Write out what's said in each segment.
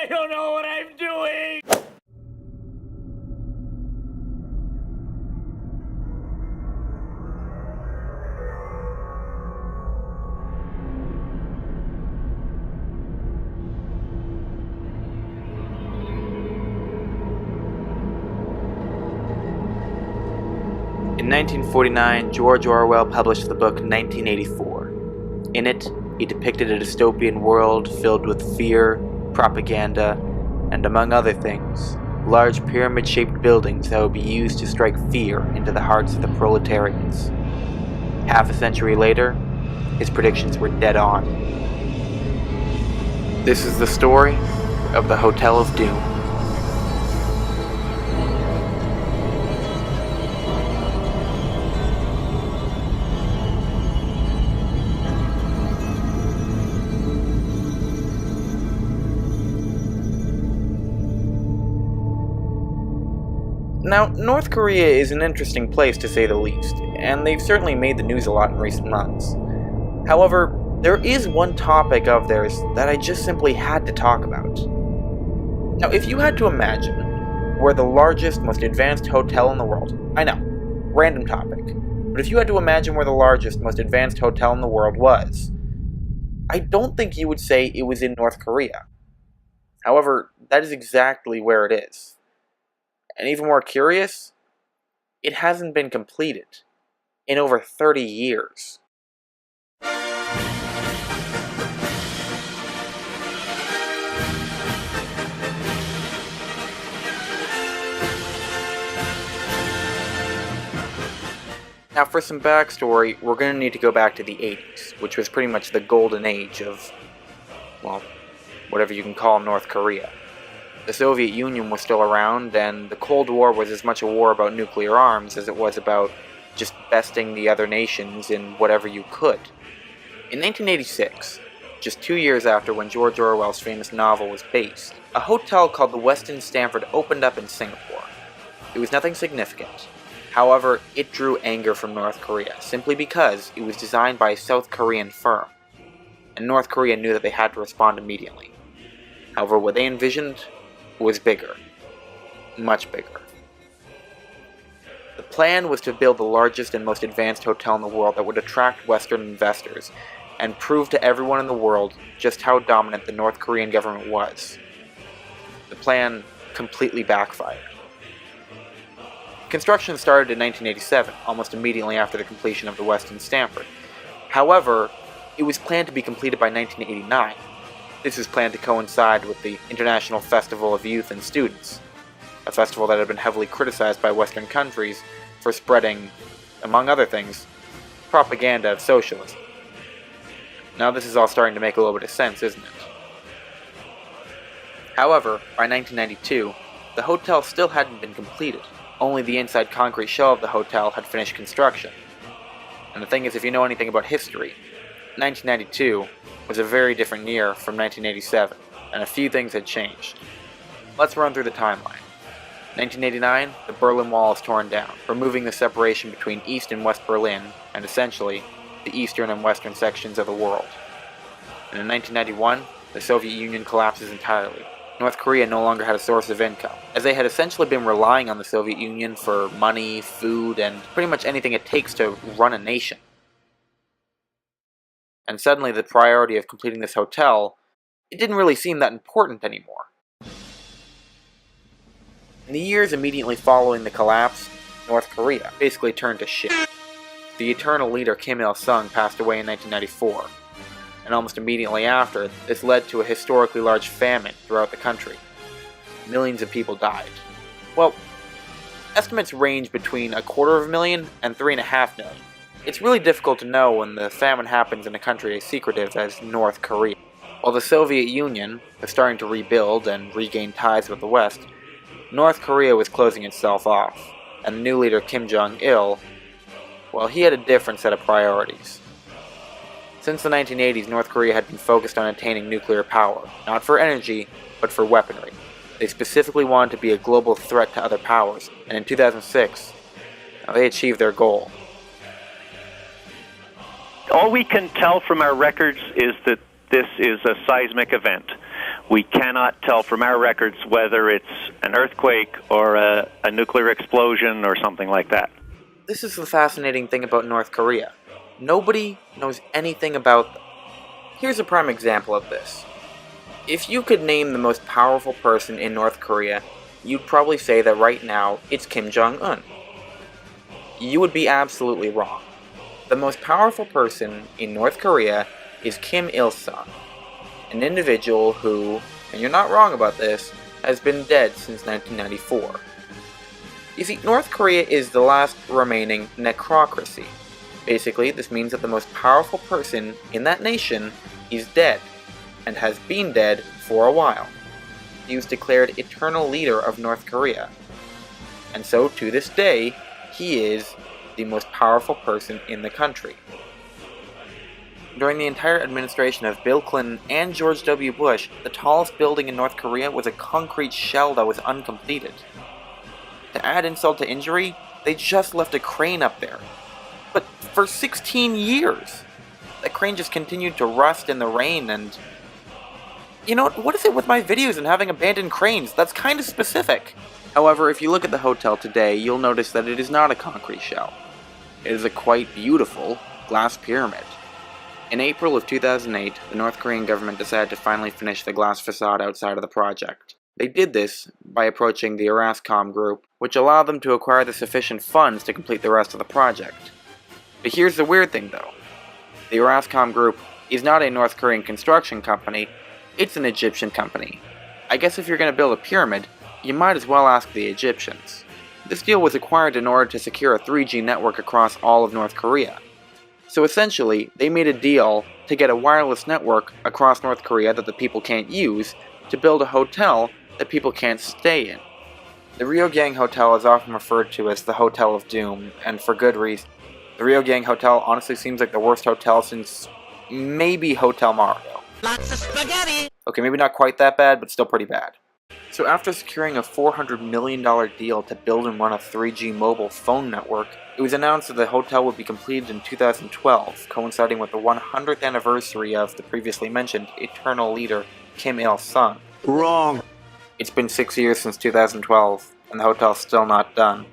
don't know what I'm doing! In 1949, George Orwell published the book 1984. In it, he depicted a dystopian world filled with fear, propaganda, and among other things, large pyramid-shaped buildings that would be used to strike fear into the hearts of the proletarians. Half a century later, his predictions were dead on. This is the story of the Hotel of Doom. Now, North Korea is an interesting place to say the least, and they've certainly made the news a lot in recent months. However, there is one topic of theirs that I just simply had to talk about. Now, if you had to imagine where the largest, most advanced hotel in the world, I know, random topic, but if you had to imagine where the largest, most advanced hotel in the world was, I don't think you would say it was in North Korea. However, that is exactly where it is. And even more curious, it hasn't been completed in over 30 years. Now for some backstory, we're going to need to go back to the 80s, which was pretty much the golden age of, well, whatever you can call North Korea. The Soviet Union was still around, and the Cold War was as much a war about nuclear arms as it was about just besting the other nations in whatever you could. In 1986, just 2 years after when George Orwell's famous novel was based, a hotel called the Westin Stanford opened up in Singapore. It was nothing significant. However, it drew anger from North Korea, simply because it was designed by a South Korean firm, and North Korea knew that they had to respond immediately. However, what they envisioned was bigger. Much bigger. The plan was to build the largest and most advanced hotel in the world that would attract Western investors and prove to everyone in the world just how dominant the North Korean government was. The plan completely backfired. Construction started in 1987, almost immediately after the completion of the Westin Stanford. However, it was planned to be completed by 1989. This was planned to coincide with the International Festival of Youth and Students, a festival that had been heavily criticized by Western countries for spreading, among other things, propaganda of socialism. Now this is all starting to make a little bit of sense, isn't it? However, by 1992, the hotel still hadn't been completed. Only the inside concrete shell of the hotel had finished construction. And the thing is, if you know anything about history, 1992 was a very different year from 1987, and a few things had changed. Let's run through the timeline. 1989, the Berlin Wall is torn down, removing the separation between East and West Berlin, and essentially, the eastern and western sections of the world. And in 1991, the Soviet Union collapses entirely. North Korea no longer had a source of income, as they had essentially been relying on the Soviet Union for money, food, and pretty much anything it takes to run a nation. And suddenly the priority of completing this hotel, it didn't really seem that important anymore. In the years immediately following the collapse, North Korea basically turned to shit. The eternal leader Kim Il-sung passed away in 1994, and almost immediately after, this led to a historically large famine throughout the country. Millions of people died. Well, estimates range between 250,000 and 3.5 million. It's really difficult to know when the famine happens in a country as secretive as North Korea. While the Soviet Union was starting to rebuild and regain ties with the West, North Korea was closing itself off, and the new leader Kim Jong-il, well, he had a different set of priorities. Since the 1980s, North Korea had been focused on attaining nuclear power, not for energy, but for weaponry. They specifically wanted to be a global threat to other powers, and in 2006, they achieved their goal. All we can tell from our records is that this is a seismic event. We cannot tell from our records whether it's an earthquake or a nuclear explosion or something like that. This is the fascinating thing about North Korea. Nobody knows anything about them. Here's a prime example of this. If you could name the most powerful person in North Korea, you'd probably say that right now it's Kim Jong-un. You would be absolutely wrong. The most powerful person in North Korea is Kim Il-sung, an individual who, and you're not wrong about this, has been dead since 1994. You see, North Korea is the last remaining necrocracy. Basically, this means that the most powerful person in that nation is dead, and has been dead for a while. He was declared eternal leader of North Korea. And so, to this day, he is the most powerful person in the country. During the entire administration of Bill Clinton and George W. Bush, the tallest building in North Korea was a concrete shell that was uncompleted. To add insult to injury, they just left a crane up there. But for 16 years, that crane just continued to rust in the rain, and you know, what is it with my videos and having abandoned cranes? That's kind of specific. However, if you look at the hotel today, you'll notice that it is not a concrete shell. It is a quite beautiful glass pyramid. In April of 2008, the North Korean government decided to finally finish the glass facade outside of the project. They did this by approaching the Orascom group, which allowed them to acquire the sufficient funds to complete the rest of the project. But here's the weird thing though. The Orascom group is not a North Korean construction company, it's an Egyptian company. I guess if you're going to build a pyramid, you might as well ask the Egyptians. This deal was acquired in order to secure a 3G network across all of North Korea. So essentially, they made a deal to get a wireless network across North Korea that the people can't use to build a hotel that people can't stay in. The Ryogang Hotel is often referred to as the Hotel of Doom, and for good reason. The Ryogang Hotel honestly seems like the worst hotel since maybe Hotel Mario. Lots of spaghetti! Okay, maybe not quite that bad, but still pretty bad. So after securing a $400 million deal to build and run a 3G mobile phone network, it was announced that the hotel would be completed in 2012, coinciding with the 100th anniversary of the previously mentioned eternal leader Kim Il-sung. Wrong. It's been 6 years since 2012, and the hotel's still not done.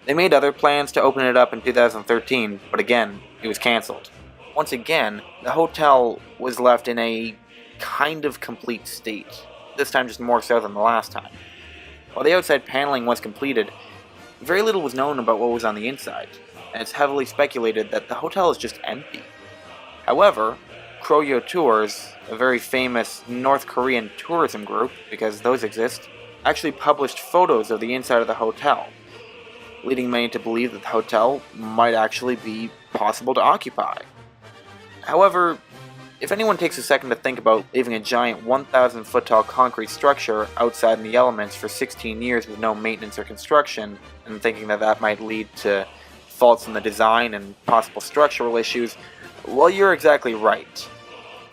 They made other plans to open it up in 2013, but again, it was cancelled. Once again, the hotel was left in a kind of complete state, this time just more so than the last time. While the outside paneling was completed, very little was known about what was on the inside, and it's heavily speculated that the hotel is just empty. However, Kroyo Tours, a very famous North Korean tourism group, because those exist, actually published photos of the inside of the hotel, leading many to believe that the hotel might actually be possible to occupy. However, if anyone takes a second to think about leaving a giant 1,000-foot tall concrete structure outside in the elements for 16 years with no maintenance or construction, and thinking that that might lead to faults in the design and possible structural issues, well, you're exactly right.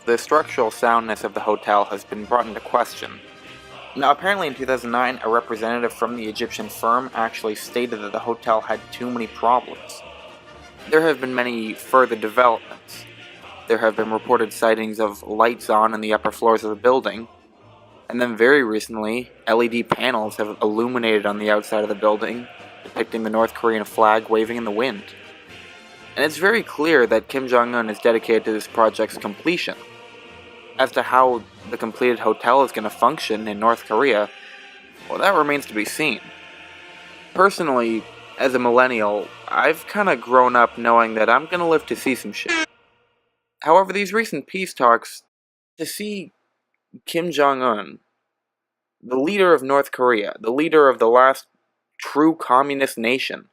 The structural soundness of the hotel has been brought into question. Now, apparently in 2009, a representative from the Egyptian firm actually stated that the hotel had too many problems. There have been many further developments. There have been reported sightings of lights on in the upper floors of the building, and then very recently, LED panels have illuminated on the outside of the building, depicting the North Korean flag waving in the wind. And it's very clear that Kim Jong-un is dedicated to this project's completion. As to how the completed hotel is going to function in North Korea, well, that remains to be seen. Personally, as a millennial, I've kind of grown up knowing that I'm going to live to see some shit. However, these recent peace talks, to see Kim Jong-un, the leader of North Korea, the leader of the last true communist nation,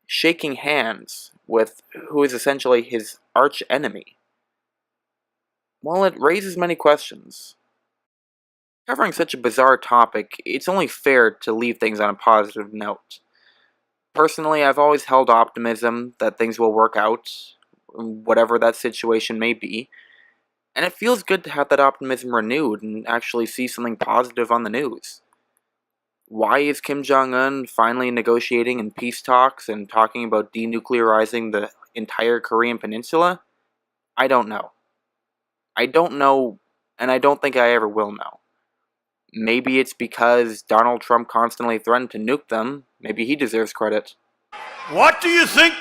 shaking hands with who is essentially his arch enemy, well, it raises many questions. Covering such a bizarre topic, it's only fair to leave things on a positive note. Personally, I've always held optimism that things will work out, whatever that situation may be, and it feels good to have that optimism renewed and actually see something positive on the news. Why is Kim Jong-un finally negotiating in peace talks and talking about denuclearizing the entire Korean peninsula? I don't know. I don't know and I don't think I ever will know. Maybe it's because Donald Trump constantly threatened to nuke them. Maybe he deserves credit. What do you think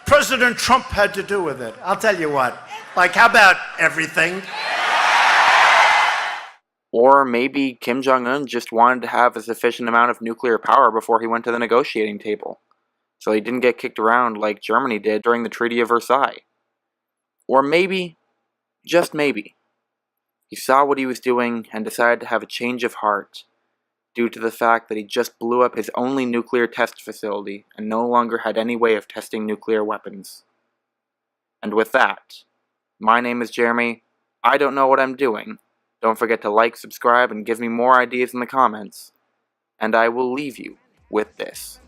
President Trump had to do with it? I'll tell you what. Like, how about everything? Or maybe Kim Jong-un just wanted to have a sufficient amount of nuclear power before he went to the negotiating table, so he didn't get kicked around like Germany did during the Treaty of Versailles. Or maybe, just maybe, he saw what he was doing and decided to have a change of heart due to the fact that he just blew up his only nuclear test facility and no longer had any way of testing nuclear weapons. And with that, my name is Jeremy. I don't know what I'm doing. Don't forget to like, subscribe, and give me more ideas in the comments. And I will leave you with this.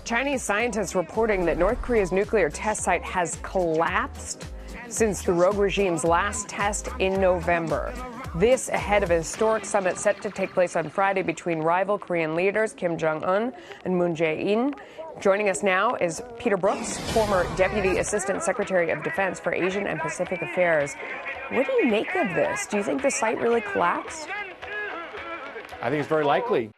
Chinese scientists reporting that North Korea's nuclear test site has collapsed since the rogue regime's last test in November. This ahead of a historic summit set to take place on Friday between rival Korean leaders Kim Jong-un and Moon Jae-in. Joining us now is Peter Brooks, former Deputy Assistant Secretary of Defense for Asian and Pacific Affairs. What do you make of this? Do you think the site really collapsed? I think it's very likely.